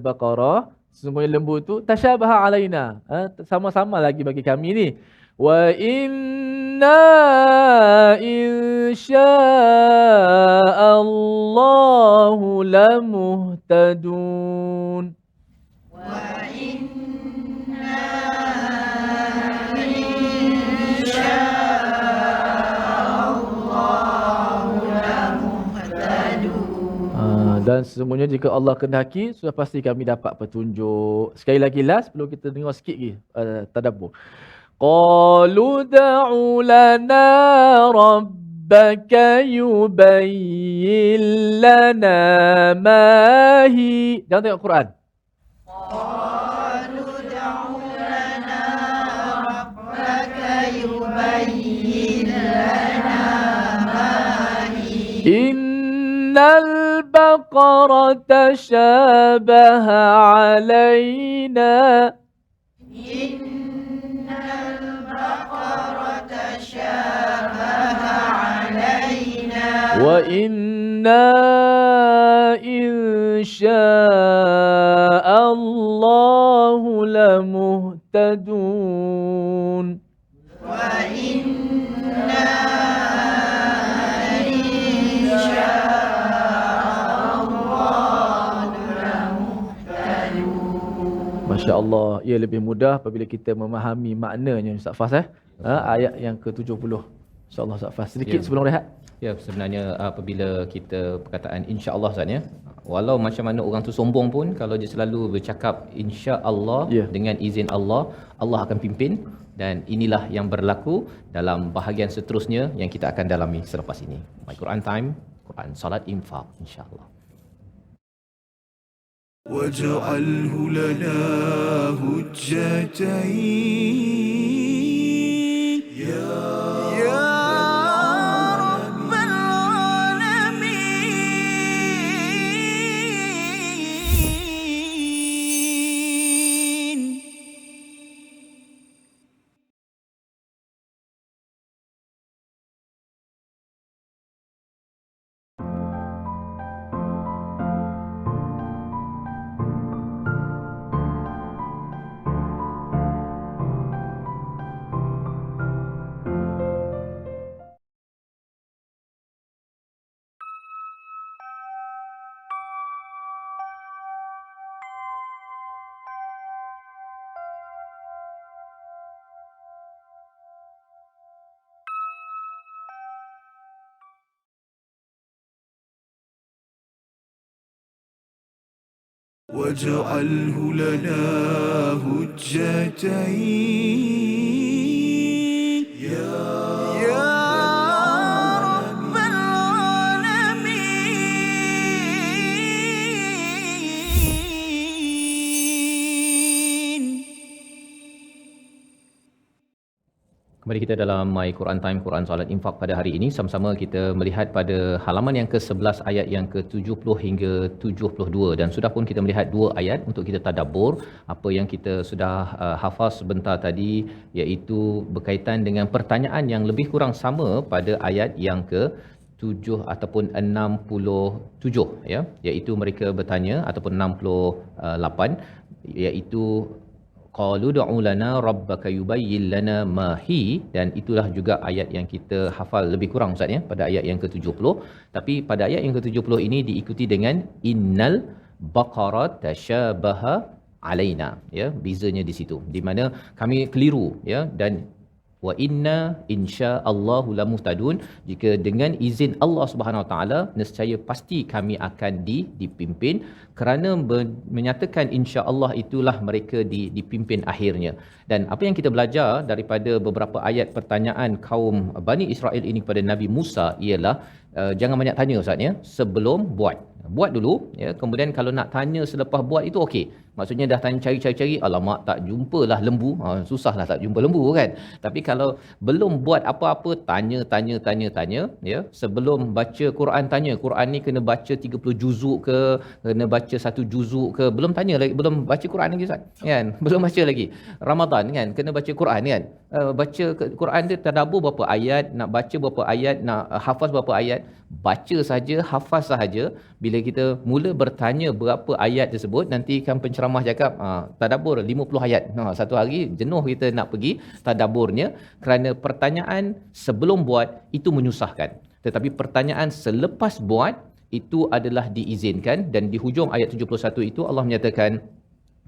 baqara, sesungguhnya lembu tu tashabaha alaina, sama-sama lagi bagi kami ni. Wa inna insya'allahu lamuhtadun. Dan sesungguhnya jika Allah kehendaki, sudah pasti kami dapat petunjuk. Sekali lagi last, sebelum kita dengar sikit lagi tadabbur. Qalu da'u lana rabbaka yubayyin lana ma hi. Jangan tengok Quran. Qalu da'u lana rabbaka yubayyin lana ma hi. Innal baqarata shabaha alaina. Innal baqarata shabaha alaina. Wa inna insya'allahu lamuhtadun. Wa inna Masya-Allah, ia lebih mudah apabila kita memahami maknanya Ustaz Fas ayat yang ke-70. Insya-Allah Ustaz Fas. Sedikit sebelum rehat. Ya, sebenarnya apabila kita perkataan insya-Allah Ustaz ya, walau macam mana orang tu sombong pun, kalau dia selalu bercakap insya-Allah, dengan izin Allah, Allah akan pimpin. Dan inilah yang berlaku dalam bahagian seterusnya yang kita akan dalami selepas ini. My Quran Time, Quran Salat Infak, insya-Allah. وَاجْعَلْهُ لَنَا هُجَّتَيْنِ وَاجْعَلْهُ لَنَا هُجَّتَيْنِ يَا رَبَّ الْعَالَمِينَ. Kembali kita dalam My Quran Time, Quran Salat Infak pada hari ini. Sama-sama kita melihat pada halaman yang ke-11 ayat yang ke-70 hingga 72. Dan sudah pun kita melihat dua ayat untuk kita tadabbur apa yang kita sudah hafaz sebentar tadi, iaitu berkaitan dengan pertanyaan yang lebih kurang sama pada ayat yang ke-7 ataupun 67, ya, iaitu mereka bertanya, ataupun 68, iaitu qalu du'u lana rabbaka yubayyin lana ma hi. Dan itulah juga ayat yang kita hafal lebih kurang Ustaz, ya, pada ayat yang ke-70. Tapi pada ayat yang ke-70 ini diikuti dengan innal baqara tashabaha alaina, ya, bezanya di situ, di mana kami keliru, ya, dan wa inna insyaallahu lamuhtadun, jika dengan izin Allah Subhanahu Wa Taala nescaya pasti kami akan dipimpin. Kerana menyatakan insya-Allah itulah mereka dipimpin akhirnya. Dan apa yang kita belajar daripada beberapa ayat pertanyaan kaum Bani Israel ini kepada Nabi Musa ialah jangan banyak tanya Ustaz, ya, sebelum buat dulu, ya, kemudian kalau nak tanya selepas buat itu okey. Maksudnya dah tanya cari, alamak tak jumpalah lembu, susahlah tak jumpa lembu kan. Tapi kalau belum buat apa-apa, tanya, ya, sebelum baca Quran tanya, Quran ni kena baca 30 juzuk ke, kena baca 1 juzuk ke, belum tanya lagi, belum baca Quran lagi Ustaz, kan, belum baca lagi. Ramadan kan kena baca Quran kan, baca Quran dia tadabbur berapa ayat, nak baca berapa ayat, nak hafaz berapa ayat, baca saja, hafaz sahaja. Bila kita mula bertanya berapa ayat tersebut, nanti kan penceramah cakap tadabbur 50 ayat. Satu hari jenuh kita nak pergi tadabburnya, kerana pertanyaan sebelum buat itu menyusahkan. Tetapi pertanyaan selepas buat itu adalah diizinkan. Dan di hujung ayat 71 itu Allah menyatakan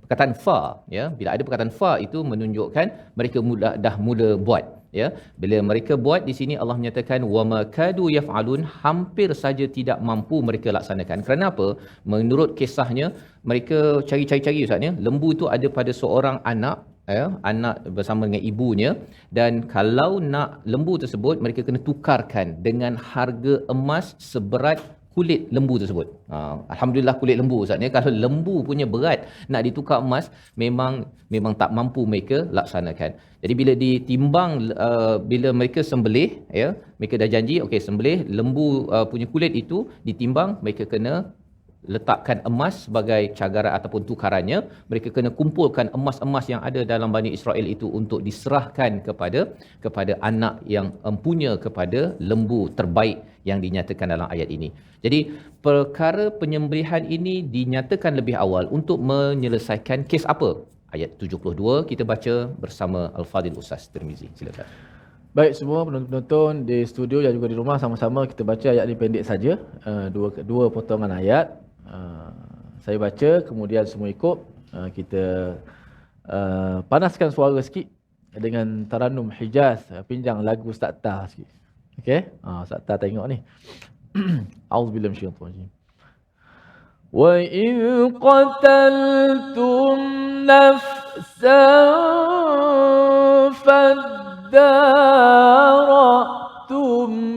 perkataan fa, ya, bila ada perkataan fa itu menunjukkan mereka dah mula buat, ya. Bila mereka buat di sini Allah menyatakan wama kadu yaf'alun, hampir saja tidak mampu mereka laksanakan. Kerana apa? Menurut kisahnya mereka cari Ustaz, ya, lembu itu ada pada seorang anak, ya, anak bersama dengan ibunya, dan kalau nak lembu tersebut mereka kena tukarkan dengan harga emas seberat kulit lembu tersebut. Alhamdulillah kulit lembu Ustaz, ya. Kalau lembu punya berat nak ditukar emas, memang tak mampu mereka laksanakan. Jadi bila ditimbang, bila mereka sembelih, ya, mereka dah janji okey sembelih lembu punya kulit itu, ditimbang mereka kena letakkan emas sebagai cagaran ataupun tukarannya. Mereka kena kumpulkan emas-emas yang ada dalam Bani Israel itu untuk diserahkan kepada anak yang empunya kepada lembu terbaik yang dinyatakan dalam ayat ini. Jadi perkara penyembelihan ini dinyatakan lebih awal untuk menyelesaikan kes apa? Ayat 72 kita baca bersama Al-Fadhil Ustaz Tirmizi. Silakan. Baik semua penonton di studio dan juga di rumah, sama-sama kita baca ayat ini pendek saja, dua potongan ayat. Saya baca, kemudian semua ikut. Kita panaskan suara sikit dengan Taranum Hijaz, pinjang lagu Ustaz Tah sikit. Okey? Ustaz Tah tengok ni. Auzubillahi minasyaitanir rajim. وإذ قتلتم نفسا فادارأتم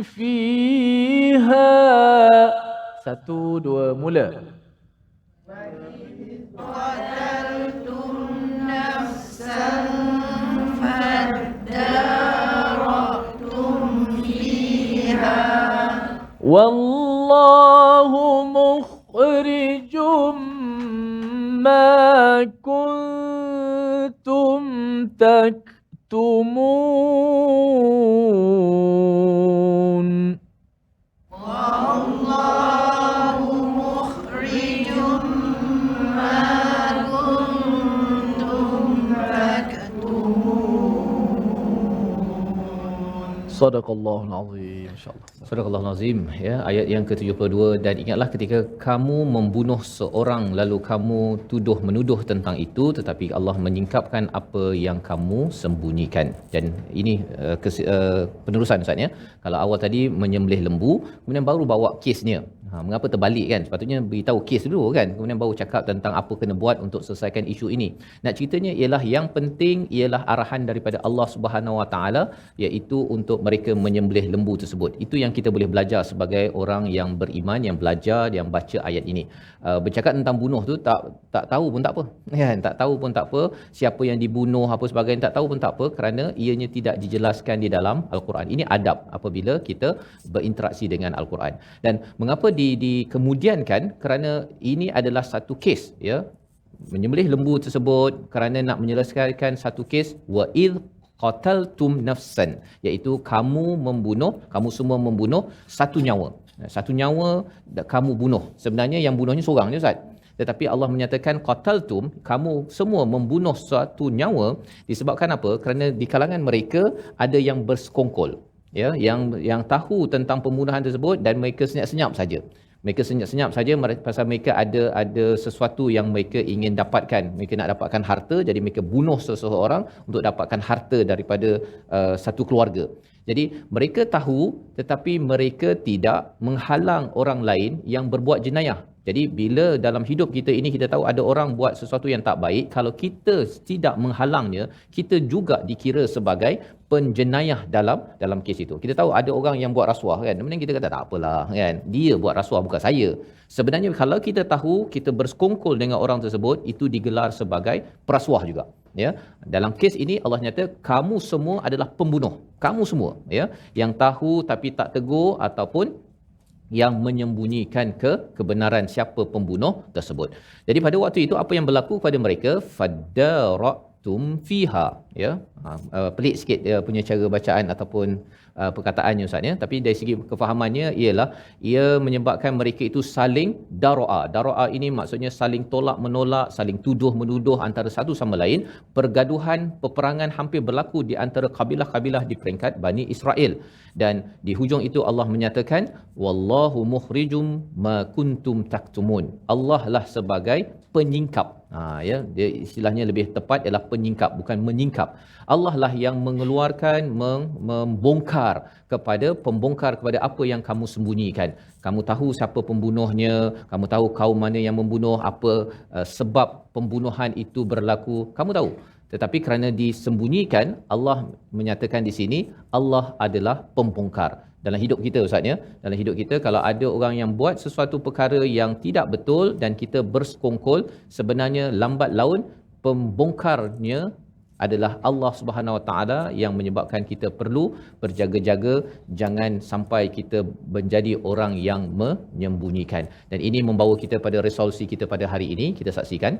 فيها. Satu, dua, mula. والله مخرج ما كنتم تكتمون. Sadaqallahul azim, insyaallah. Sadaqallahul azim, ya, ayat yang ke-72. Dan ingatlah ketika kamu membunuh seorang lalu kamu menuduh tentang itu, tetapi Allah menyingkapkan apa yang kamu sembunyikan. Dan ini penerusan Ustaz, ya. Kalau awal tadi menyembelih lembu, kemudian baru bawa kesnya. Mengapa terbalik kan? Sepatutnya beritahu kes dulu kan, kemudian baru cakap tentang apa kena buat untuk selesaikan isu ini. Nak ceritanya ialah yang penting ialah arahan daripada Allah Subhanahu Wa Taala, iaitu untuk mereka menyembelih lembu tersebut. Itu yang kita boleh belajar sebagai orang yang beriman, yang belajar, yang baca ayat ini. Bercakap tentang bunuh tu tak tahu pun tak apa kan, tak tahu pun tak apa siapa yang dibunuh apa sebagainya, tak tahu pun tak apa, kerana ianya tidak dijelaskan di dalam Al-Quran. Ini adab apabila kita berinteraksi dengan Al-Quran. Dan mengapa dikemudiankan? Kerana ini adalah satu kes, ya, menyembelih lembu tersebut kerana nak menyelesaikan satu kes. Wa id qataltum nafsan, iaitu kamu semua membunuh satu nyawa. Satu nyawa kamu bunuh. Sebenarnya yang bunuhnya seorang je, Ustaz. Tetapi Allah menyatakan qataltum, kamu semua membunuh suatu nyawa. Disebabkan apa? Kerana di kalangan mereka ada yang bersekongkol, ya, yang tahu tentang pembunuhan tersebut, dan mereka senyap-senyap saja. Mereka senyap-senyap saja pasal mereka ada sesuatu yang mereka ingin dapatkan. Mereka nak dapatkan harta, jadi mereka bunuh seseorang untuk dapatkan harta daripada satu keluarga. Jadi mereka tahu, tetapi mereka tidak menghalang orang lain yang berbuat jenayah. Jadi bila dalam hidup kita ini kita tahu ada orang buat sesuatu yang tak baik, kalau kita tidak menghalangnya, kita juga dikira sebagai penjenayah dalam kes itu. Kita tahu ada orang yang buat rasuah kan, kemudian kita kata tak apalah kan, dia buat rasuah bukan saya. Sebenarnya kalau kita tahu, kita bersekongkol dengan orang tersebut, itu digelar sebagai perasuah juga, ya. Dalam kes ini Allah nyata kamu semua adalah pembunuh. Kamu semua, ya, yang tahu tapi tak tegur ataupun yang menyembunyikan kebenaran siapa pembunuh tersebut. Jadi pada waktu itu apa yang berlaku pada mereka? Fadaratum fiha, ya. Pelik sikit dia punya cara bacaan ataupun perkataannya, Ustaz, ya. Tapi dari segi kefahamannya ialah ia menyebabkan mereka itu saling daro'a. Daro'a ini maksudnya saling tolak menolak, saling tuduh menuduh antara satu sama lain. Pergaduhan, peperangan hampir berlaku di antara kabilah-kabilah di peringkat Bani Israel. Dan di hujung itu Allah menyatakan wallahu mukhrijum ma kuntum taktumun. Allah lah sebagai penyingkap. Ya, dia istilahnya lebih tepat ialah penyingkap, bukan menyingkap. Allah lah yang mengeluarkan, membongkar kepada apa yang kamu sembunyikan. Kamu tahu siapa pembunuhnya, kamu tahu kaum mana yang membunuh, apa sebab pembunuhan itu berlaku, kamu tahu. Tetapi kerana disembunyikan, Allah menyatakan di sini Allah adalah pembongkar. Dalam hidup kita, Ustaz, ya, dalam hidup kita kalau ada orang yang buat sesuatu perkara yang tidak betul dan kita bersekongkol, sebenarnya lambat laun pembongkarnya adalah Allah Subhanahu Wa Taala, yang menyebabkan kita perlu berjaga-jaga jangan sampai kita menjadi orang yang menyembunyikan. Dan ini membawa kita pada resolusi kita pada hari ini. Kita saksikan,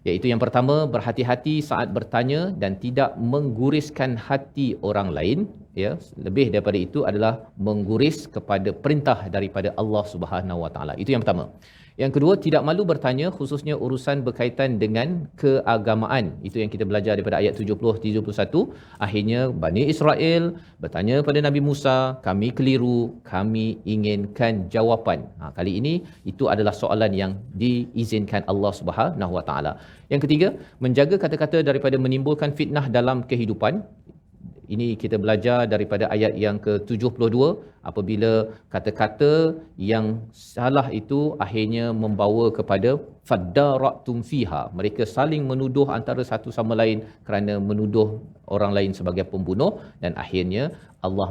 iaitu yang pertama, berhati-hati saat bertanya dan tidak mengguriskan hati orang lain, ya. Lebih daripada itu adalah mengguris kepada perintah daripada Allah Subhanahu Wa Taala. Itu yang pertama. Yang kedua, tidak malu bertanya, khususnya urusan berkaitan dengan keagamaan. Itu yang kita belajar daripada ayat 70-71. Akhirnya Bani Israel bertanya pada Nabi Musa, kami keliru, kami inginkan jawapan. Kali ini itu adalah soalan yang diizinkan Allah Subhanahu Wa Taala. Yang ketiga, menjaga kata-kata daripada menimbulkan fitnah dalam kehidupan. Ini kita belajar daripada ayat yang ke-72 apabila kata-kata yang salah itu akhirnya membawa kepada faddaratum fiha. Mereka saling menuduh antara satu sama lain kerana menuduh orang lain sebagai pembunuh dan akhirnya Allah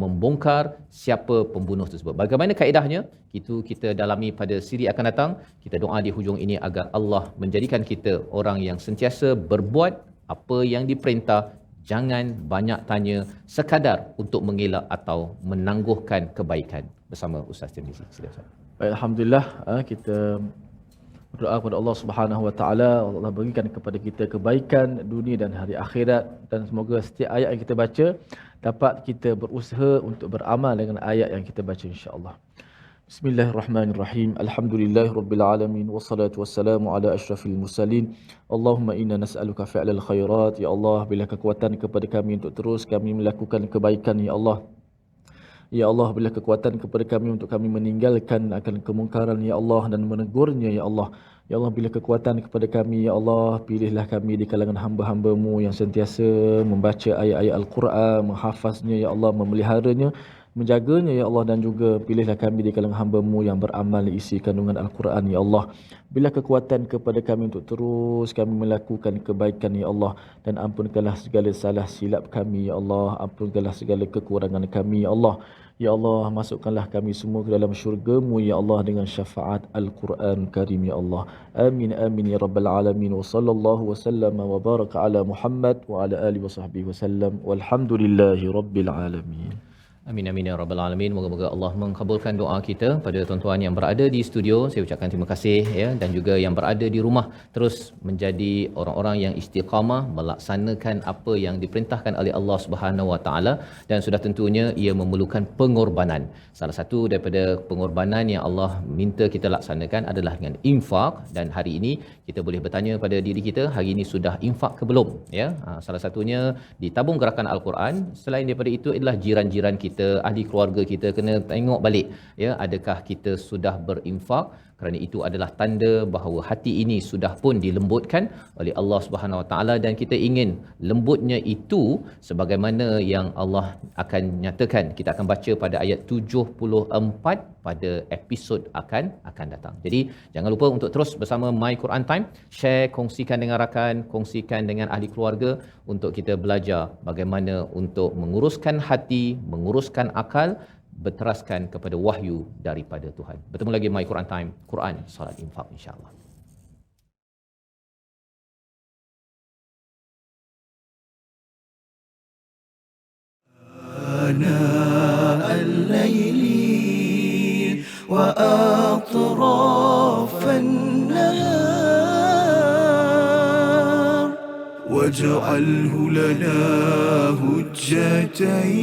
membongkar siapa pembunuh tersebut. Bagaimana kaedahnya? Itu kita dalami pada siri akan datang. Kita doa di hujung ini agar Allah menjadikan kita orang yang sentiasa berbuat apa yang diperintah, jangan banyak tanya sekadar untuk mengelak atau menangguhkan kebaikan. Bersama Ustaz Tirmizi. Sila Ustaz. Baik, alhamdulillah, kita berdoa kepada Allah Subhanahu Wa Taala, Allah berikan kepada kita kebaikan dunia dan hari akhirat, dan semoga setiap ayat yang kita baca dapat kita berusaha untuk beramal dengan ayat yang kita baca, insya-Allah. Bismillahirrahmanirrahim. Alhamdulillahirabbil alamin wassalatu wassalamu ala asyrafil mursalin. Allahumma inna nas'aluka fi'lal khairat. Ya Allah, bila kekuatan kepada kami untuk terus kami melakukan kebaikan, ya Allah. Ya Allah, berilah kekuatan kepada kami untuk kami meninggalkan akan kemungkaran, ya Allah, dan menegurnya, ya Allah. Ya Allah, berilah kekuatan kepada kami, ya Allah. Pilihlah kami di kalangan hamba-hamba-Mu yang sentiasa membaca ayat-ayat Al-Quran, menghafaznya, ya Allah, memeliharanya, menjaganya, ya Allah, dan juga pilihlah kami di kalangan hamba-Mu yang beramal isi kandungan Al-Quran, ya Allah. Berilah kekuatan kepada kami untuk terus kami melakukan kebaikan, ya Allah, dan ampunkanlah segala salah silap kami, ya Allah. Ampunkanlah segala kekurangan kami, ya Allah. Ya Allah, masukkanlah kami semua ke dalam syurga-Mu, ya Allah, dengan syafaat Al-Quran Karim, ya Allah. Amin amin ya rabbal alamin. Wa sallallahu wa sallama wa baraka ala Muhammad wa ala alihi wa sahbihi wasallam. Walhamdulillahi rabbil alamin. Amin amin ya rabbal alamin. Moga-moga Allah mengabulkan doa kita. Pada tuan-tuan yang berada di studio, saya ucapkan terima kasih ya, dan juga yang berada di rumah terus menjadi orang-orang yang istiqamah melaksanakan apa yang diperintahkan oleh Allah Subhanahu Wa Taala, dan sudah tentunya ia memerlukan pengorbanan. Salah satu daripada pengorbanan yang Allah minta kita laksanakan adalah dengan infak, dan hari ini kita boleh bertanya pada diri kita, hari ini sudah infak ke belum ya? Salah satunya di tabung gerakan Al-Quran. Selain daripada itu adalah jiran-jiran kita, ahli keluarga kita kena tengok balik ya, adakah kita sudah berinfak, kerana itu adalah tanda bahawa hati ini sudah pun dilembutkan oleh Allah Subhanahu Wa Taala, dan kita ingin lembutnya itu sebagaimana yang Allah akan nyatakan. Kita akan baca pada ayat 74 pada episod akan datang. Jadi jangan lupa untuk terus bersama My Quran Time, share, kongsikan dengan rakan, kongsikan dengan ahli keluarga untuk kita belajar bagaimana untuk menguruskan hati, menguruskan akal, berteraskan kepada wahyu daripada Tuhan. Bertemu lagi My Quran Time, Quran, Salat, Infak, insya-Allah. آناء الليل وأطراف النهار واجعله لنا هجتين